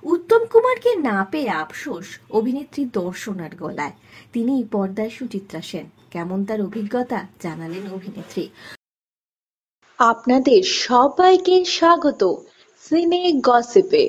উত্তম কুমারকে না পেয়ে আফসোস অভিনেত্রী দর্শনার গলায়। তিনি পর্দায় সুচিত্রা সেন, কেমন তার অভিজ্ঞতা জানালেন অভিনেত্রী। আপনাদের সবাইকে স্বাগত সিনে গসিপে।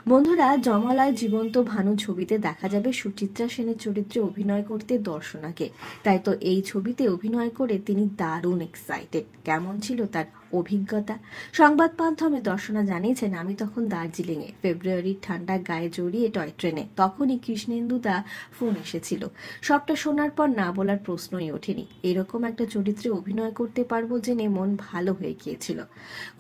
বন্ধুরা, জমালয় জীবন্ত ভানু ছবিতে দেখা যাবে সুচিত্রা সেনের চরিত্রে অভিনয় করতে দর্শনাকে। তাই তো এই ছবিতে অভিনয় করে তিনি দারুণ এক্সাইটেড। কেমন ছিল তার অভিজ্ঞতা? সংবাদ মাধ্যমে দর্শনা জানিয়েছেন, আমি তখন দার্জিলিংয়ে, ফেব্রুয়ারির ঠান্ডা গায়ে জড়িয়ে টয় ট্রেনে। তখনই কৃষ্ণেন্দুদা ফোন এসেছিল। সবটা শোনার পর না বলার প্রশ্নই ওঠেনি। এরকম একটা চরিত্রে অভিনয় করতে পারবো জেনে মন ভালো হয়ে গিয়েছিল।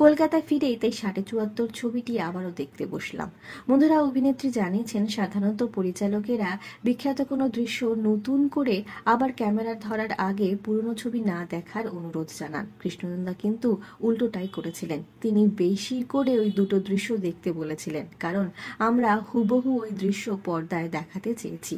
কলকাতায় ফিরেই তাই ৭৪ ছবিটি আবারও দেখতে বসলাম। বন্ধুরা, অভিনেত্রী জানিয়েছেন, সাধারণত পরিচালকেরা বিখ্যাত কোনো দৃশ্য নতুন করে আবার ক্যামেরা ধরার আগে পুরনো ছবি না দেখার অনুরোধ জানান। কৃষ্ণনন্দা কিন্তু উল্টোটাই করেছিলেন। তিনি বেশি করে ওই দুটো দৃশ্য দেখতে বলেছিলেন, কারণ আমরা হুবহু ওই দৃশ্য পর্দায় দেখাতে চেয়েছি।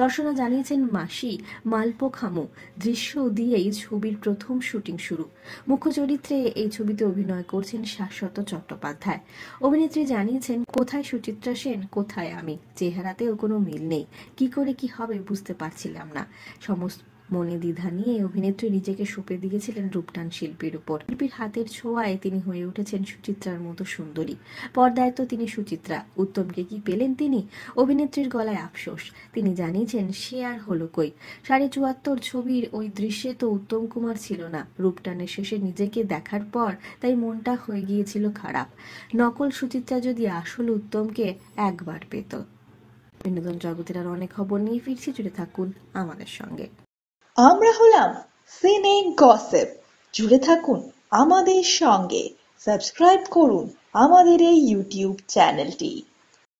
দর্শনা জানিয়েছেন, মাসি মালপো খামু দৃশ্য দিয়েই ছবির প্রথম শুটিং শুরু। মুখ্য চরিত্রে এই ছবিতে অভিনয় করছেন শাশ্বত চট্টোপাধ্যায়। অভিনেত্রী জানিয়েছেন, কোথায় সুচিত্রা সেন, কোথায় আমি, চেহারাতেও কোনো মিল নেই। কি করে কি হবে বুঝতে পারছিলাম না। সমস্ত মনে দ্বিধা নিয়ে অভিনেত্রী নিজেকে সঁপে দিয়েছিলেন রূপটান শিল্পীর উপর। শিল্পীর হাতের ছোঁয়ায় তিনি হয়ে উঠেছেন সুচিত্রার মতো সুন্দরী। পর্দায় তো তিনি সুচিত্রা, উত্তমকে কি পেলেন তিনি? অভিনেত্রীর গলায় আফসোস। তিনি জানিয়েছেন, সে আর হলো কই। ৭৪ ছবির ওই দৃশ্যে তো উত্তম কুমার ছিল না। রূপটানের শেষে নিজেকে দেখার পর তাই মনটা হয়ে গিয়েছিল খারাপ। নকল সুচিত্রা যদি আসল উত্তমকে একবার পেত। বিনোদন জগতের আর অনেক খবর নিয়ে ফিরছি, জুড়ে থাকুন আমাদের সঙ্গে। আমরা হলাম সিনে গসিপ, জুড়ে থাকুন আমাদের সঙ্গে, সাবস্ক্রাইব করুন আমাদের এই ইউটিউব চ্যানেলটি।